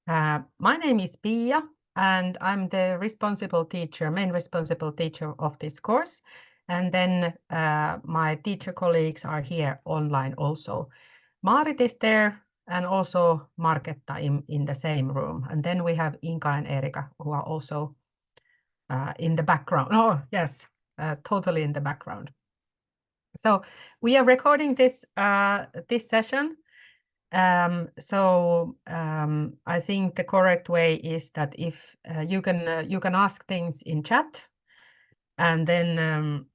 My name is Pia, and I'm the main responsible teacher of this course. And then my teacher colleagues are here online also. Maarit is there, and also Marketta in the same room. And then we have Inka and Erika, who are also in the background. Oh, yes, totally in the background. So we are recording this session. I think the correct way is that if you can ask things in chat, and then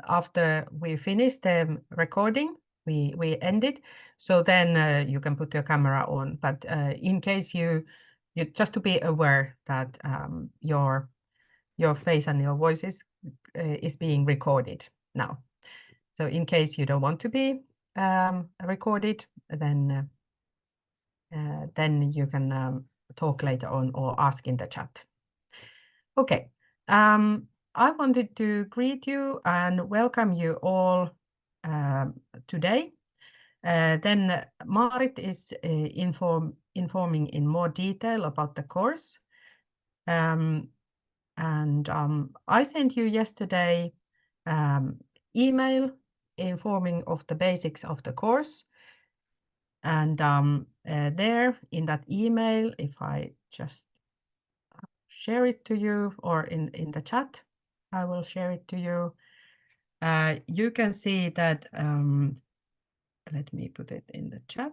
after we finish the recording, we end it. So then you can put your camera on. But in case you just to be aware that your face and your voice is being recorded now. So in case you don't want to be recorded, then you can talk later on or ask in the chat. Okay, I wanted to greet you and welcome you all today. Then Maarit is informing in more detail about the course. I sent you yesterday email informing of the basics of the course. And there in that email, if I just share it to you, or in the chat, I will share it to you. You can see that, let me put it in the chat.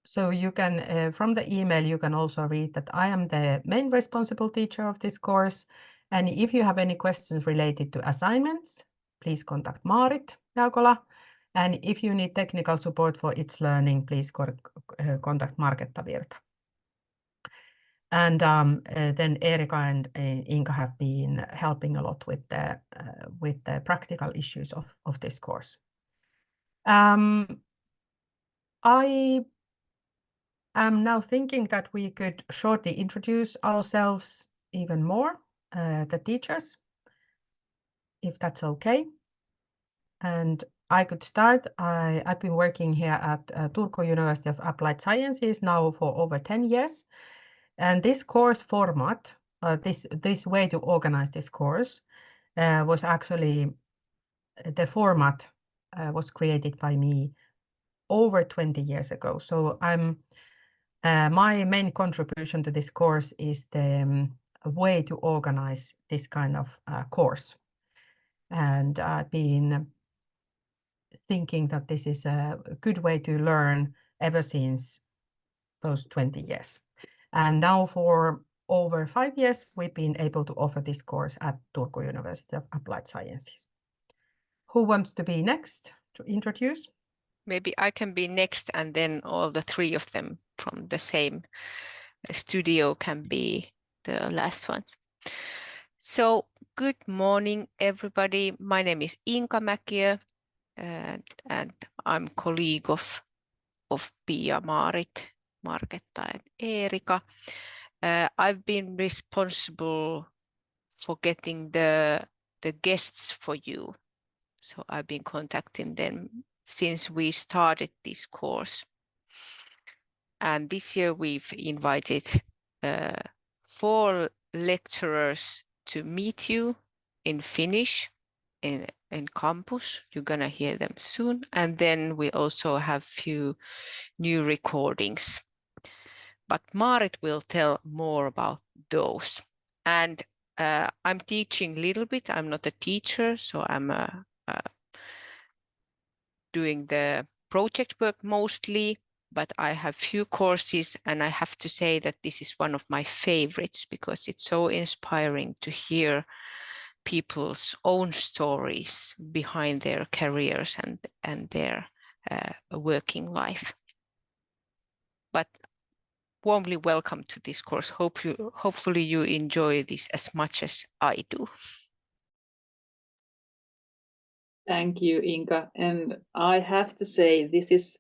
So you can, from the email, you can also read that I am the main responsible teacher of this course. And if you have any questions related to assignments, please contact Maarit Jaukola. And if you need technical support for its learning, please contact Marketta Virta. And then Erika and Inka have been helping a lot with the practical issues of this course. I am now thinking that we could shortly introduce ourselves even more, the teachers, if that's okay. And I could start. I've been working here at Turku University of Applied Sciences now for over 10 years. And this course format, this way to organize this course was actually, the format was created by me over 20 years ago. So my main contribution to this course is the way to organize this kind of course. And I've been thinking that this is a good way to learn ever since those 20 years. And now for over 5 years, we've been able to offer this course at Turku University of Applied Sciences. Who wants to be next to introduce? Maybe I can be next, and then all the three of them from the same studio can be the last one. So good morning, everybody. My name is Inka Mäkiö, and I'm colleague of Pia, Maarit, Marketta, and Erika. I've been responsible for getting the guests for you. So I've been contacting them since we started this course. And this year we've invited 4 lecturers to meet you in Finnish in campus. You're gonna hear them soon. And then we also have few new recordings. But Maarit will tell more about those. And I'm teaching a little bit. I'm not a teacher, so I'm doing the project work mostly, but I have few courses, and I have to say that this is one of my favorites because it's so inspiring to hear people's own stories behind their careers and their working life. But warmly welcome to this course. Hopefully you enjoy this as much as I do. Thank you, Inka. And I have to say, this is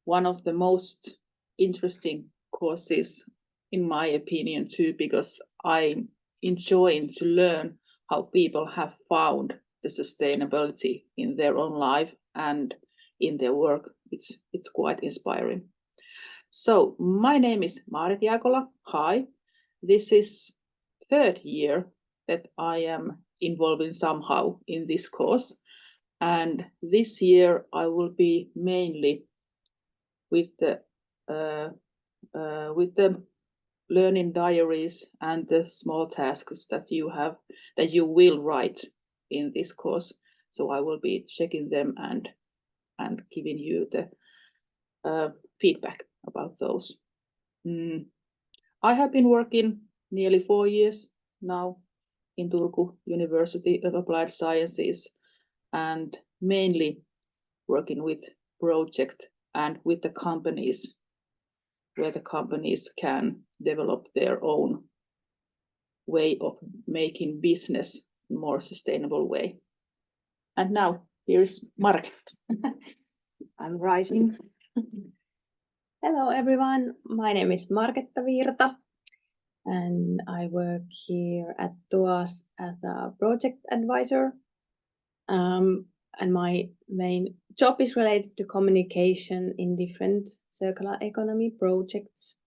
one of the most interesting courses, in my opinion, too, because I'm enjoying to learn how people have found the sustainability in their own life and in their work. It's quite inspiring. So my name is Maarit Jaakola. Hi. This is third year that I am involved in somehow in this course. And this year I will be mainly with the learning diaries and the small tasks that you will write in this course. So I will be checking them and giving you the feedback about those. I have been working nearly 4 years now in Turku University of Applied Sciences, and mainly working with projects and with the companies, where the companies can develop their own way of making business in a more sustainable way. And now here's Market. I'm rising. Hello everyone, my name is Marketta Virta and I work here at TUAS as a project advisor. And my main job is related to communication in different circular economy projects.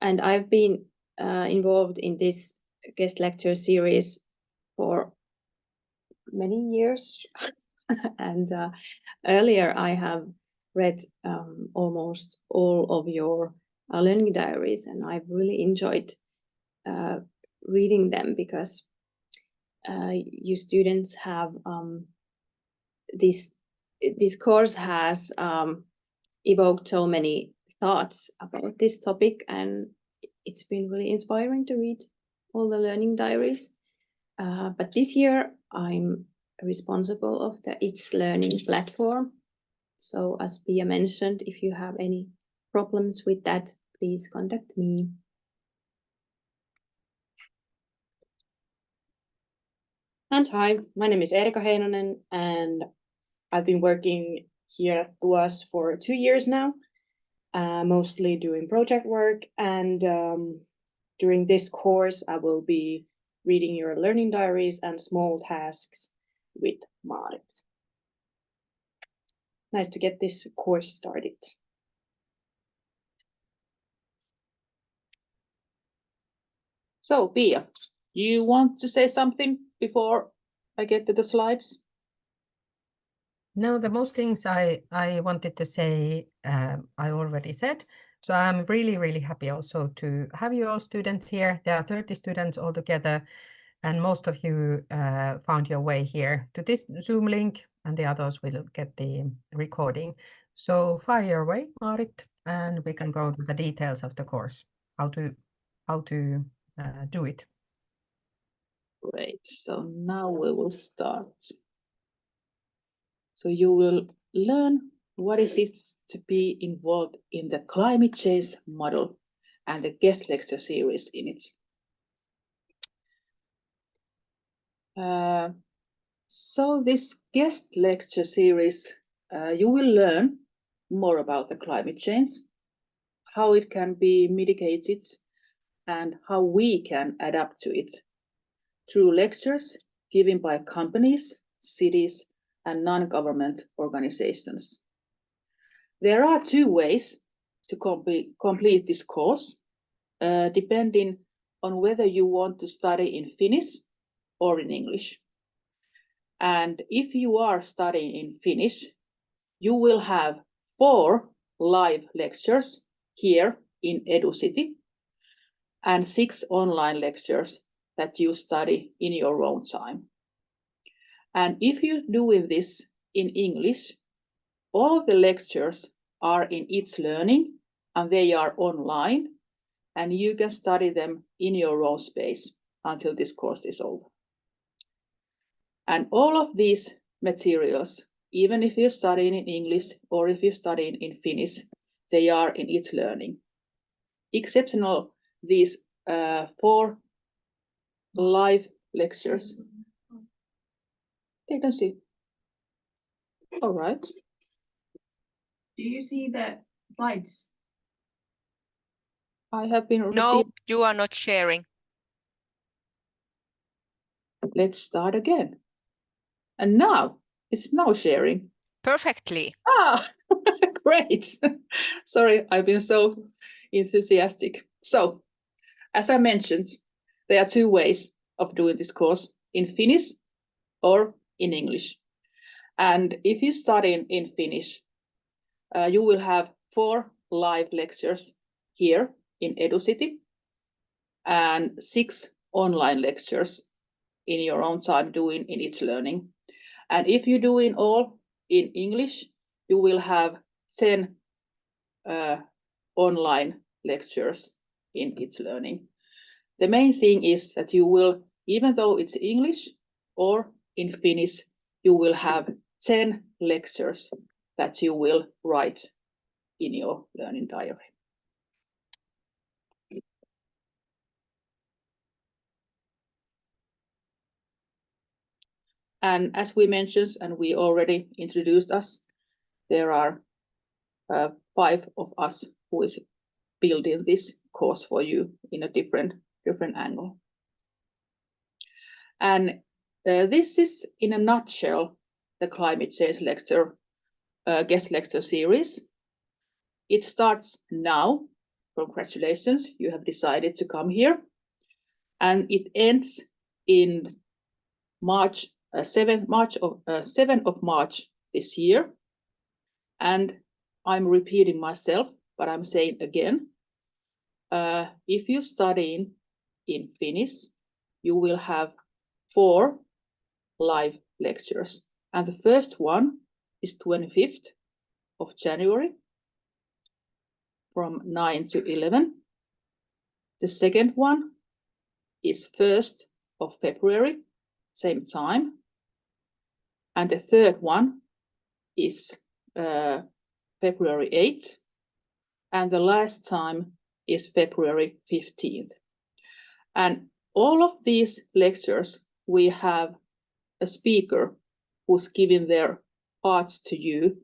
And I've been involved in this guest lecture series for many years. And earlier I have read almost all of your learning diaries, and I've really enjoyed reading them because you students have this course has evoked so many thoughts about this topic, and it's been really inspiring to read all the learning diaries. But this year I'm responsible of the It's Learning platform. So as Pia mentioned, if you have any problems with that, please contact me. And hi, my name is Erika Heinonen, and I've been working here at TUAS for 2 years now, mostly doing project work. And during this course, I will be reading your learning diaries and small tasks with Maarit. Nice to get this course started. So Pia, you want to say something before I get to the slides? No, the most things I wanted to say, I already said. So I'm really, really happy also to have you all students here. There are 30 students altogether, and most of you found your way here to this Zoom link, and the others will get the recording. So fire away, Maarit, and we can go to the details of the course, how to do it. Great, so now we will start. So you will learn what is it to be involved in the climate change model and the guest lecture series in it. So this guest lecture series, you will learn more about the climate change, how it can be mitigated, and how we can adapt to it through lectures given by companies, cities, and non-government organizations. There are 2 ways to complete this course, depending on whether you want to study in Finnish or in English. And if you are studying in Finnish, you will have 4 live lectures here in EduCity and 6 online lectures that you study in your own time. And if you're doing this in English, all the lectures are in It's Learning and they are online, and you can study them in your own space until this course is over. And all of these materials, even if you're studying in English or if you're studying in Finnish, they are in It's Learning. Exceptional these 4 live lectures. You can see. All right. Do you see the slides? I have been No, received. you are not sharing. Let's start again. And now, it's now sharing. Perfectly. Ah, great. Sorry, I've been so enthusiastic. So, as I mentioned, there are two ways of doing this course, in Finnish or in English. And if you study in Finnish, you will have 4 live lectures here in EduCity and 6 online lectures in your own time doing in itslearning. And if you're doing all in English, you will have 10 online lectures in itslearning. The main thing is that you will, even though it's English or in Finnish, you will have 10 lectures that you will write in your learning diary. And as we mentioned, and we already introduced us, there are 5 of us who is building this course for you in a different angle. And this is, in a nutshell, the climate change lecture, guest lecture series. It starts now. Congratulations, you have decided to come here. And it ends in March 7th of March this year. And I'm repeating myself, but I'm saying again, if you study in Finnish, you will have 4 live lectures. And the first one is 25th of January from 9 to 11. The second one is 1st of February, same time. And the third one is February 8th. And the last time is February 15th. And all of these lectures, we have a speaker who's giving their parts to you,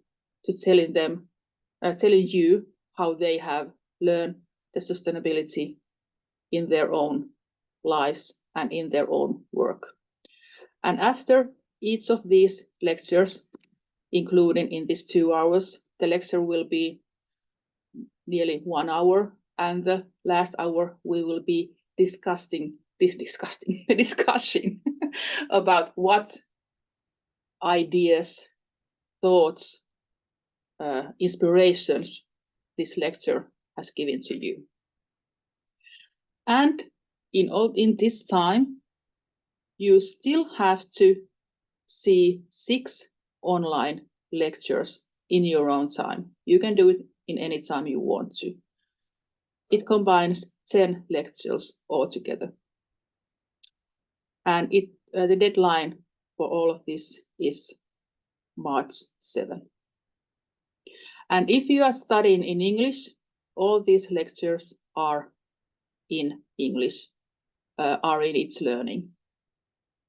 to telling you how they have learned the sustainability in their own lives and in their own work. And after each of these lectures, including in these 2 hours, the lecture will be nearly 1 hour, and the last hour we will be discussing about what ideas, thoughts, inspirations this lecture has given to you. And in this time, you still have to see 6 online lectures in your own time. You can do it in any time you want to. It combines 10 lectures altogether. And the deadline for all of this is March 7. And if you are studying in English, all these lectures are in English, are in itslearning.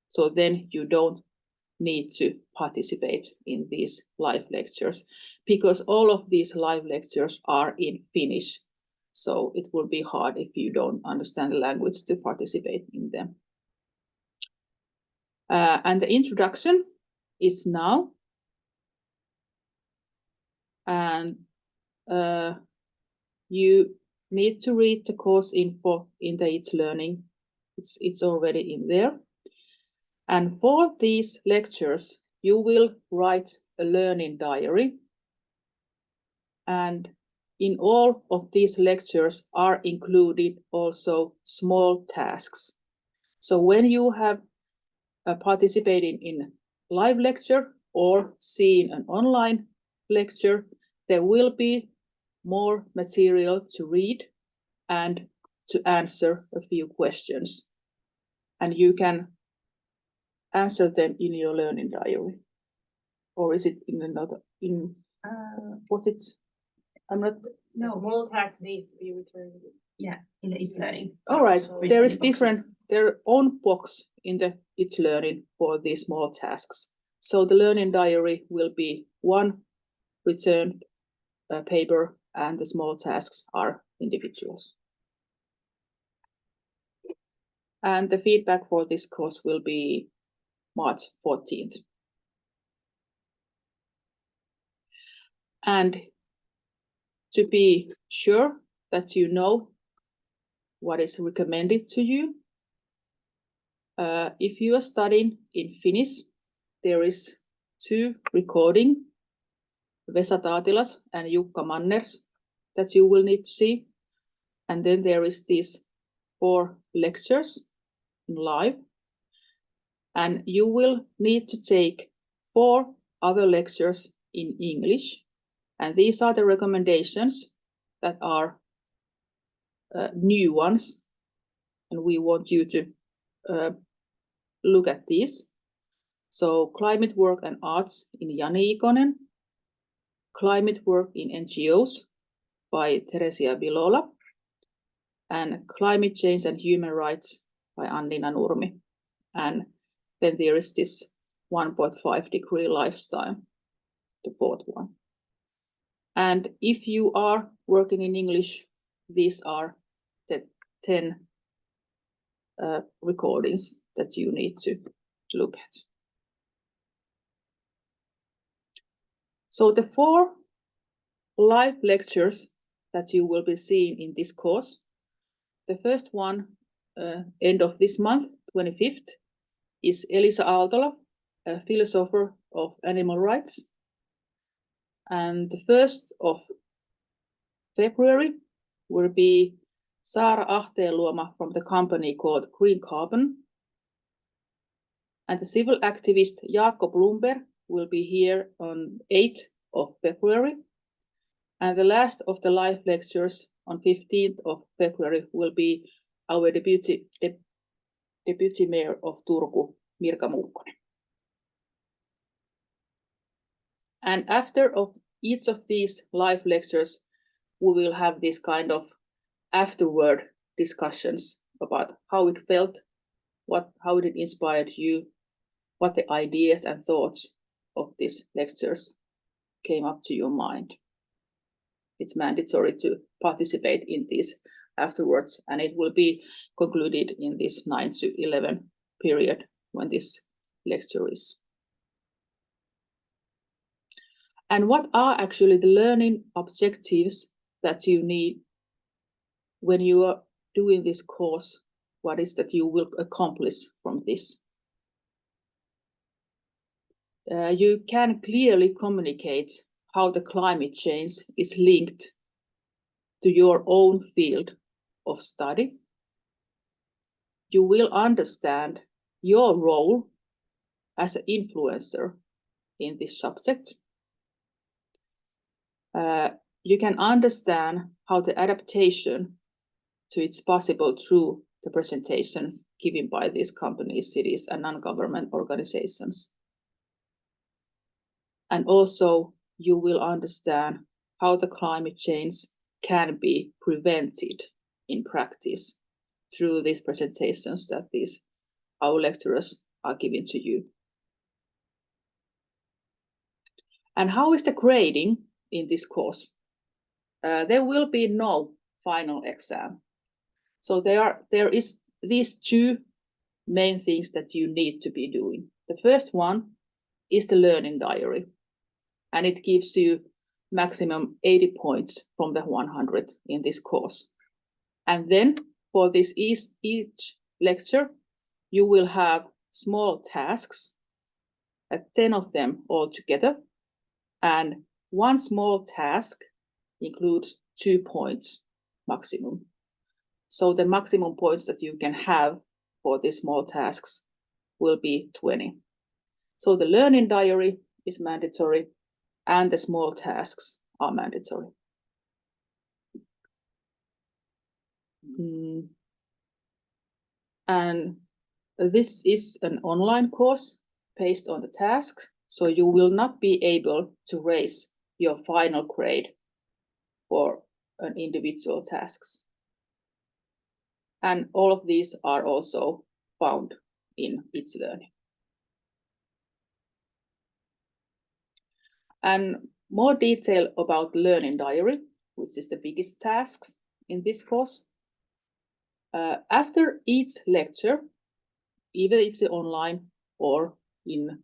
So then you don't need to participate in these live lectures, because all of these live lectures are in Finnish. So it will be hard if you don't understand the language to participate in them. And the introduction is now. And you need to read the course info in the itslearning. It's already in there. And for these lectures, you will write a learning diary. And in all of these lectures are included also small tasks. So when you have participated in live lecture or seen an online lecture, there will be more material to read and to answer a few questions. And you can answer them in your learning diary. Or is it in another, was it, I'm not. No, small tasks need to be returned. Yeah, in the itslearning. All right, So there is boxes. different, their own box in the itslearning for these small tasks. So the learning diary will be one returned paper, and the small tasks are individuals. And the feedback for this course will be March 14th. And to be sure that you know what is recommended to you, if you are studying in Finnish, there is 2 recordings, Vesa Taatilas and Jukka Manners, that you will need to see. And then there is these 4 lectures in live. And you will need to take 4 other lectures in English. And these are the recommendations that are new ones. And we want you to look at these. So climate work and arts in Jani Ikonen, climate work in NGOs by Teresia Bilola, and climate change and human rights by Annina Nurmi. And then there is this 1.5 degree lifestyle, the 4th one. And if you are working in English, these are the 10 recordings that you need to look at. So the 4 live lectures that you will be seeing in this course, the first one, end of this month, 25th, is Elisa Aaltola, a philosopher of animal rights. And the 1st of February will be Saara Ahteenluoma from the company called Green Carbon. And the civil activist Jaakko Blomberg will be here on 8th of February. And the last of the live lectures on 15th of February will be our deputy mayor of Turku, Mirka Muukkonen. And after each of these live lectures, we will have this kind of afterward discussions about how it felt, how it inspired you, what the ideas and thoughts of these lectures came up to your mind. It's mandatory to participate in these afterwards, and it will be concluded in this 9 to 11 period when this lecture is. And what are actually the learning objectives that you need when you are doing this course? What is that you will accomplish from this? You can clearly communicate how the climate change is linked to your own field of study. You will understand your role as an influencer in this subject. You can understand how the adaptation to it's possible through the presentations given by these companies, cities, and non-government organizations. And also, you will understand how the climate change can be prevented in practice through these presentations that our lecturers are giving to you. And how is the grading in this course? There will be no final exam. So there is these 2 main things that you need to be doing. The first one is the learning diary, and it gives you maximum 80 points from the 100 in this course. And then for this each lecture, you will have small tasks, 10 of them all together, and one small task includes 2 points maximum. So the maximum points that you can have for these small tasks will be 20. So the learning diary is mandatory and the small tasks are mandatory. And this is an online course based on the task, so you will not be able to raise your final grade for an individual tasks. And all of these are also found in It's Learning. And more detail about the learning diary, which is the biggest tasks in this course. After each lecture, either it's online or in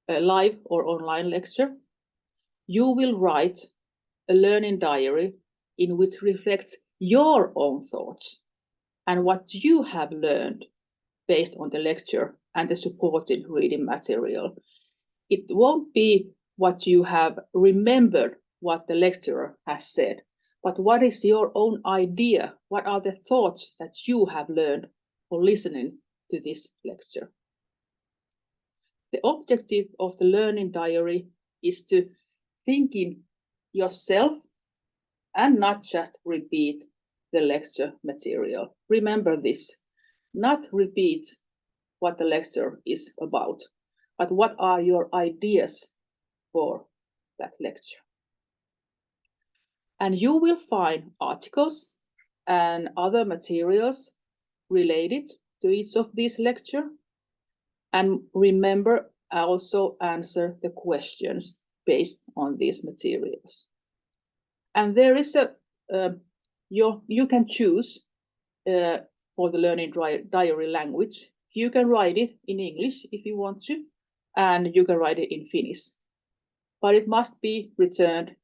a live or online lecture, you will write a learning diary in which reflects your own thoughts and what you have learned based on the lecture and the supported reading material. It won't be what you have remembered what the lecturer has said, but what is your own idea? What are the thoughts that you have learned for listening to this lecture? The objective of the learning diary is to think in yourself and not just repeat the lecture material. Remember this, not repeat what the lecture is about, but what are your ideas for that lecture. And you will find articles and other materials related to each of these lectures. And remember, also answer the questions based on these materials. And there is you can choose for the learning diary language. You can write it in English if you want to, and you can write it in Finnish. But it must be returned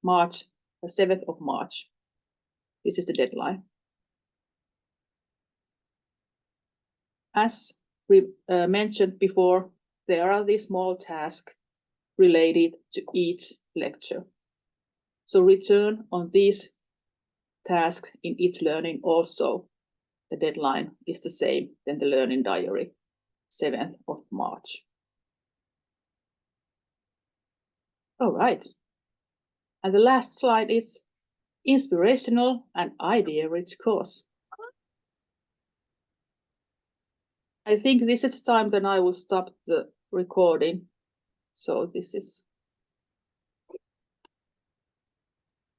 March, the 7th of March. This is the deadline. As we mentioned before, there are these small tasks related to each lecture. So return on these tasks in each learning also. The deadline is the same than the learning diary, 7th of March. All right. And the last slide is inspirational and idea-rich course. I think this is the time that I will stop the recording. So this is